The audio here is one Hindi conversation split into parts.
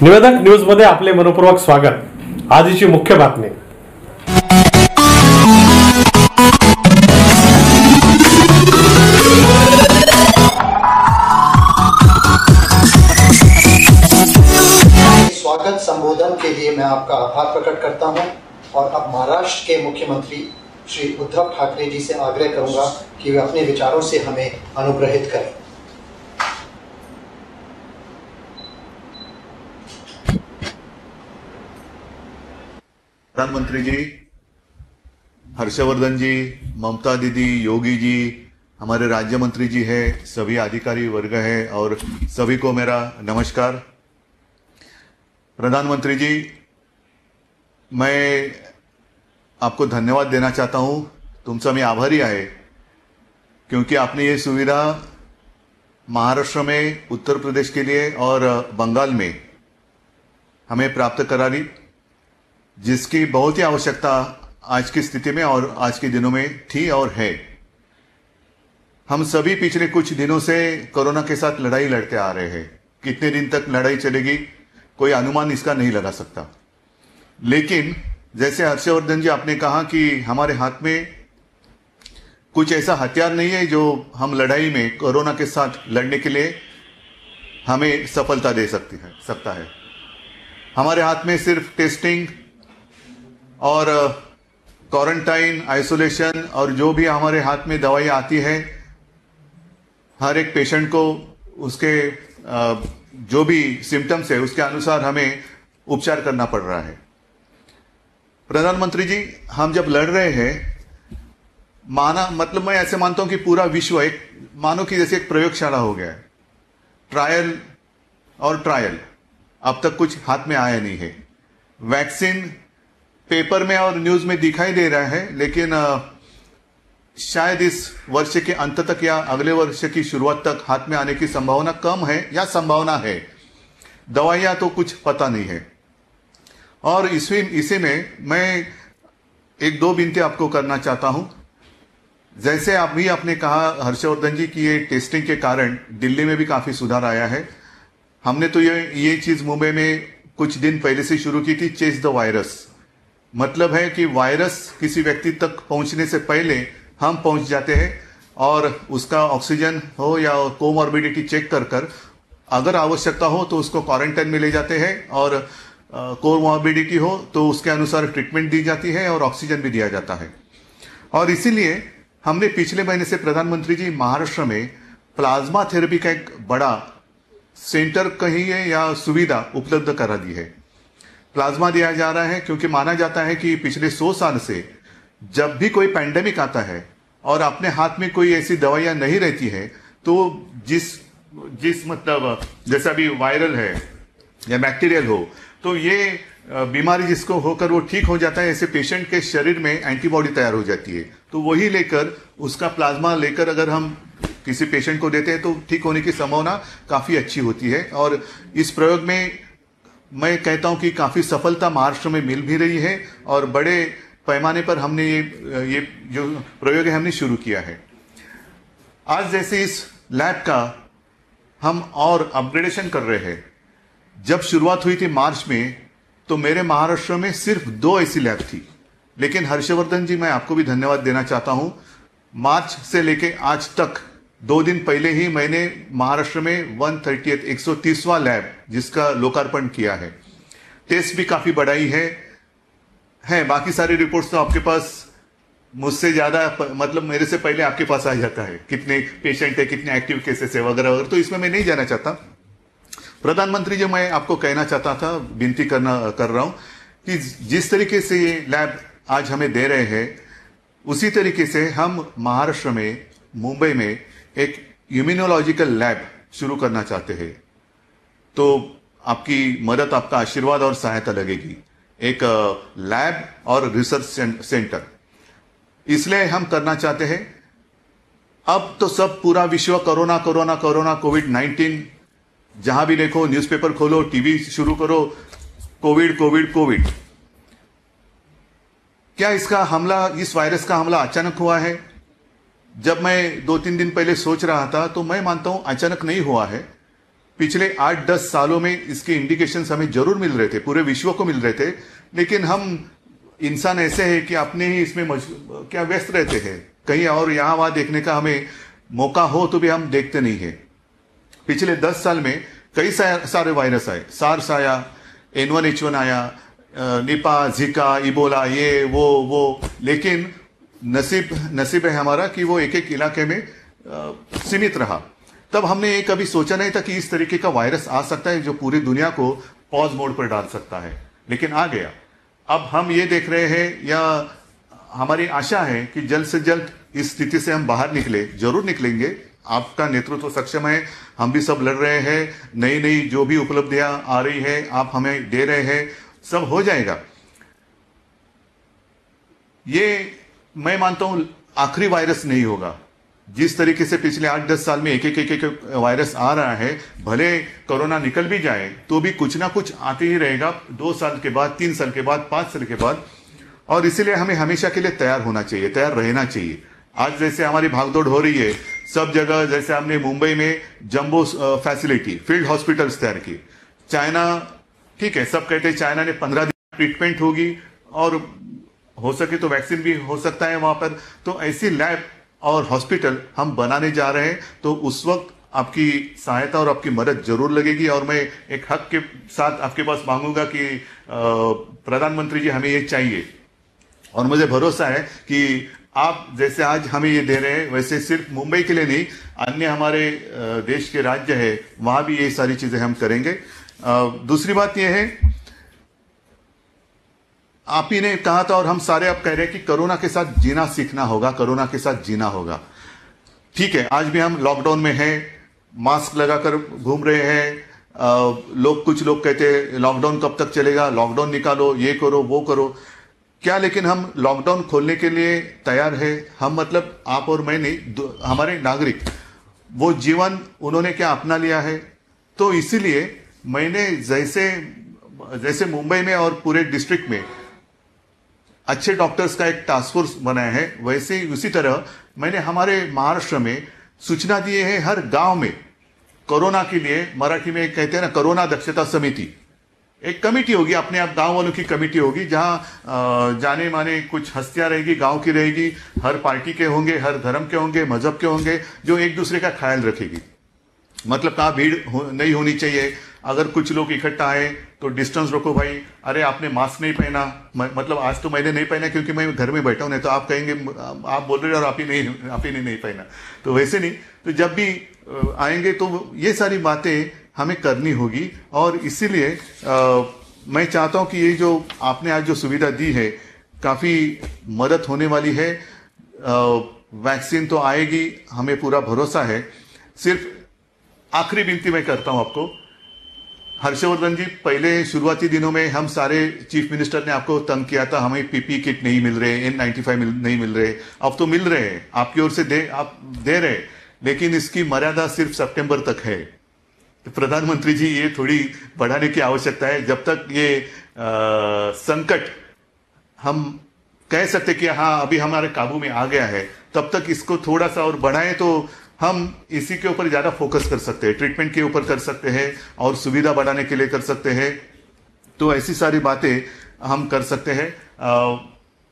निवेदक न्यूज मध्ये आपले मनपूर्वक स्वागत। आजची मुख्य बातमी। स्वागत संबोधन के लिए मैं आपका आभार प्रकट करता हूं और अब महाराष्ट्र के मुख्यमंत्री श्री उद्धव ठाकरे जी से आग्रह करूंगा कि वे अपने विचारों से हमें अनुग्रहित करें। प्रधानमंत्री जी, हर्षवर्धन जी, ममता दीदी, योगी जी, हमारे राज्य मंत्री जी है, सभी अधिकारी वर्ग है और सभी को मेरा नमस्कार। प्रधानमंत्री जी, मैं आपको धन्यवाद देना चाहता हूं। तुमचा मी आभारी आहे क्योंकि आपने ये सुविधा महाराष्ट्र में, उत्तर प्रदेश के लिए और बंगाल में हमें प्राप्त करा दी, जिसकी बहुत ही आवश्यकता आज की स्थिति में और आज के दिनों में थी और है। हम सभी पिछले कुछ दिनों से कोरोना के साथ लड़ाई लड़ते आ रहे हैं। कितने दिन तक लड़ाई चलेगी कोई अनुमान इसका नहीं लगा सकता, लेकिन जैसे हर्षवर्धन जी आपने कहा कि हमारे हाथ में कुछ ऐसा हथियार नहीं है जो हम लड़ाई में कोरोना के साथ लड़ने के लिए हमें सफलता दे सकता है। हमारे हाथ में सिर्फ टेस्टिंग और क्वारंटाइन, आइसोलेशन और जो भी हमारे हाथ में दवाई आती है, हर एक पेशेंट को उसके जो भी सिम्टम्स है उसके अनुसार हमें उपचार करना पड़ रहा है। प्रधानमंत्री जी, हम जब लड़ रहे हैं, मतलब मैं ऐसे मानता हूं कि पूरा विश्व एक मानो कि जैसे एक प्रयोगशाला हो गया है। ट्रायल और ट्रायल, अब तक कुछ हाथ में आया नहीं है। वैक्सीन पेपर में और न्यूज में दिखाई दे रहा है, लेकिन शायद इस वर्ष के अंत तक या अगले वर्ष की शुरुआत तक हाथ में आने की संभावना कम है या संभावना है। दवाइयां तो कुछ पता नहीं है। और इसी में मैं एक दो विनती आपको करना चाहता हूं। जैसे आप भी आपने कहा हर्षवर्धन जी की ये टेस्टिंग के कारण दिल्ली में भी काफी सुधार आया है। हमने तो ये चीज मुंबई में कुछ दिन पहले से शुरू की थी, चेस द वायरस। मतलब है कि वायरस किसी व्यक्ति तक पहुंचने से पहले हम पहुंच जाते हैं और उसका ऑक्सीजन हो या कोमॉर्बिडिटी चेक कर अगर आवश्यकता हो तो उसको क्वारंटाइन में ले जाते हैं और कोमॉर्बिडिटी हो तो उसके अनुसार ट्रीटमेंट दी जाती है और ऑक्सीजन भी दिया जाता है। और इसीलिए हमने पिछले महीने से प्रधानमंत्री जी महाराष्ट्र में प्लाज्मा थेरेपी का एक बड़ा सेंटर कहिए या सुविधा उपलब्ध करा दी है। प्लाज्मा दिया जा रहा है क्योंकि माना जाता है कि पिछले 100 साल से जब भी कोई पैंडेमिक आता है और अपने हाथ में कोई ऐसी दवाइयां नहीं रहती है तो जिस मतलब जैसा भी वायरल है या बैक्टीरियल हो तो ये बीमारी जिसको होकर वो ठीक हो जाता है, ऐसे पेशेंट के शरीर में एंटीबॉडी तैयार हो जाती है। तो वही लेकर उसका प्लाज्मा लेकर अगर हम किसी पेशेंट को देते हैं तो ठीक होने की संभावना काफी अच्छी होती है। और इस प्रयोग में मैं कहता हूं कि काफी सफलता महाराष्ट्र में मिल भी रही है और बड़े पैमाने पर हमने ये जो प्रयोग है हमने शुरू किया है। आज जैसे इस लैब का हम और अपग्रेडेशन कर रहे हैं। जब शुरुआत हुई थी मार्च में तो मेरे महाराष्ट्र में सिर्फ 2 ऐसी लैब थी, लेकिन हर्षवर्धन जी मैं आपको भी धन्यवाद देना चाहता हूं। मार्च से लेके आज तक 2 दिन पहले ही मैंने महाराष्ट्र में 130वां लैब जिसका लोकार्पण किया है। टेस्ट भी काफी बढ़ाई है। बाकी सारी रिपोर्ट्स तो आपके पास मुझसे ज्यादा, मतलब मेरे से पहले आपके पास आ जाता है, कितने पेशेंट है, कितने एक्टिव केसेस है वगैरह वगैरह, तो इसमें मैं नहीं जाना चाहता। प्रधानमंत्री जी, मैं आपको कहना चाहता था, विनती कर रहा हूं कि जिस तरीके से ये लैब आज हमें दे रहे हैं उसी तरीके से हम महाराष्ट्र में, मुंबई में एक इम्यूनोलॉजिकल लैब शुरू करना चाहते हैं। तो आपकी मदद, आपका आशीर्वाद और सहायता लगेगी। एक लैब और रिसर्च सेंटर इसलिए हम करना चाहते हैं। अब तो सब पूरा विश्व कोरोना कोरोना कोरोना कोविड-19, जहां भी देखो, न्यूज़पेपर खोलो, टीवी शुरू करो, कोविड कोविड कोविड। क्या इस वायरस का हमला अचानक हुआ है? जब मैं 2-3 दिन पहले सोच रहा था तो मैं मानता हूं अचानक नहीं हुआ है। पिछले 8-10 सालों में इसके इंडिकेशंस हमें जरूर मिल रहे थे, पूरे विश्व को मिल रहे थे, लेकिन हम इंसान ऐसे हैं कि अपने ही इसमें क्या व्यस्त रहते हैं, कहीं और यहाँ वहां देखने का हमें मौका हो तो भी हम देखते नहीं है। पिछले 10 साल में कई सारे वायरस आए, सार्स आया, N1H1 आया, निपा, जिका, इबोला, ये वो, लेकिन नसीब है हमारा कि वो एक एक इलाके में सीमित रहा। तब हमने ये कभी सोचा नहीं था कि इस तरीके का वायरस आ सकता है जो पूरी दुनिया को पॉज मोड पर डाल सकता है, लेकिन आ गया। अब हम ये देख रहे हैं, या हमारी आशा है कि जल्द से जल्द इस स्थिति से हम बाहर जरूर निकलेंगे। आपका नेतृत्व सक्षम है, हम भी सब लड़ रहे हैं, नई नई जो भी उपलब्धियां आ रही है आप हमें दे रहे हैं, सब हो जाएगा। ये मैं मानता हूं आखिरी वायरस नहीं होगा। जिस तरीके से पिछले 8-10 साल में एक वायरस आ रहा है, भले कोरोना निकल भी जाए तो भी कुछ ना कुछ आते ही रहेगा, 2 साल के बाद, 3 साल के बाद, 5 साल के बाद, और इसीलिए हमें हमेशा के लिए तैयार होना चाहिए, तैयार रहना चाहिए। आज जैसे हमारी भागदौड़ हो रही है सब जगह, जैसे हमने मुंबई में जंबो फैसिलिटी, फील्ड हॉस्पिटल्स तैयार की। चाइना, ठीक है, सब कहते हैं चाइना ने 15 दिन ट्रीटमेंट होगी और हो सके तो वैक्सीन भी हो सकता है वहां पर, तो ऐसी लैब और हॉस्पिटल हम बनाने जा रहे हैं। तो उस वक्त आपकी सहायता और आपकी मदद जरूर लगेगी, और मैं एक हक के साथ आपके पास मांगूंगा कि प्रधानमंत्री जी हमें ये चाहिए, और मुझे भरोसा है कि आप जैसे आज हमें ये दे रहे हैं वैसे सिर्फ मुंबई के लिए नहीं, अन्य हमारे देश के राज्य है वहां भी ये सारी चीजें हम करेंगे। दूसरी बात यह है, आप ही ने कहा था और हम सारे अब कह रहे हैं कि कोरोना के साथ जीना सीखना होगा, कोरोना के साथ जीना होगा। ठीक है, आज भी हम लॉकडाउन में हैं, मास्क लगाकर घूम रहे हैं। कुछ लोग कहते हैं लॉकडाउन कब तक चलेगा, लॉकडाउन निकालो, ये करो वो करो। क्या लेकिन हम लॉकडाउन खोलने के लिए तैयार है? हम मतलब आप और मैं नहीं, हमारे नागरिक, वो जीवन उन्होंने क्या अपना लिया है। तो इसीलिए मैंने जैसे मुंबई में और पूरे डिस्ट्रिक्ट में अच्छे डॉक्टर्स का एक टास्क फोर्स बनाया है, वैसे ही उसी तरह मैंने हमारे महाराष्ट्र में सूचना दी है हर गांव में कोरोना के लिए, मराठी में कहते हैं ना कोरोना दक्षता समिति, एक कमेटी होगी, अपने आप गांव वालों की कमेटी होगी, जहां जाने माने कुछ हस्तियां रहेगी, गांव की रहेगी, हर पार्टी के होंगे, हर धर्म के होंगे, मजहब के होंगे, जो एक दूसरे का ख्याल रखेगी। मतलब कहाँ भीड़ नहीं होनी चाहिए, अगर कुछ लोग इकट्ठा आए तो डिस्टेंस रखो भाई। अरे आपने मास्क नहीं पहना, मतलब आज तो मैंने नहीं पहना क्योंकि मैं घर में बैठा हूं, नहीं तो आप कहेंगे आप बोल रहे हो और आप ही ने नहीं पहना, तो वैसे नहीं। तो जब भी आएंगे तो ये सारी बातें हमें करनी होगी, और इसीलिए मैं चाहता हूं कि ये जो आपने आज जो सुविधा दी है काफी मदद होने वाली है। वैक्सीन तो आएगी, हमें पूरा भरोसा है। सिर्फ आखिरी विनती मैं करता हूं आपको, हर्षवर्धन जी, पहले शुरुआती दिनों में हम सारे चीफ मिनिस्टर ने आपको तंग किया था, हमें पीपी किट नहीं मिल रहे, N95 नहीं मिल रहे, अब तो मिल रहे हैं, आपकी ओर से आप दे रहे, लेकिन इसकी मर्यादा सिर्फ सितंबर तक है। तो प्रधानमंत्री जी ये थोड़ी बढ़ाने की आवश्यकता है। जब तक ये संकट हम कह सकते कि हाँ अभी हमारे काबू में आ गया है, तब तक इसको थोड़ा सा और बढ़ाएं तो हम इसी के ऊपर ज्यादा फोकस कर सकते हैं, ट्रीटमेंट के ऊपर कर सकते हैं और सुविधा बढ़ाने के लिए कर सकते हैं। तो ऐसी सारी बातें हम कर सकते हैं।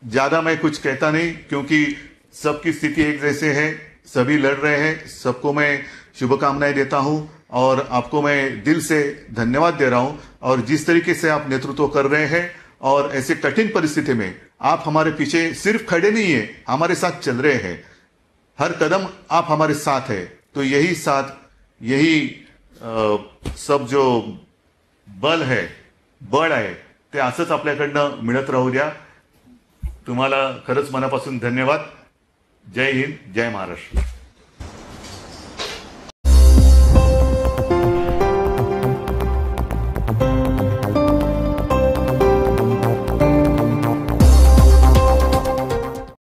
ज्यादा मैं कुछ कहता नहीं, क्योंकि सबकी स्थिति एक जैसे है, सभी लड़ रहे हैं, सबको मैं शुभकामनाएं देता हूं और आपको मैं दिल से धन्यवाद दे रहा हूं। और जिस तरीके से आप नेतृत्व कर रहे हैं और ऐसे कठिन परिस्थिति में आप हमारे पीछे सिर्फ खड़े नहीं है, हमारे साथ चल रहे हैं, हर कदम आप हमारे साथ है। तो यही साथ, यही सब जो बल आहे ते असंच आपल्याकडनं मिळत राहू द्या। तुम्हाला खरंच मनापासून धन्यवाद। जय हिंद, जय महाराष्ट्र।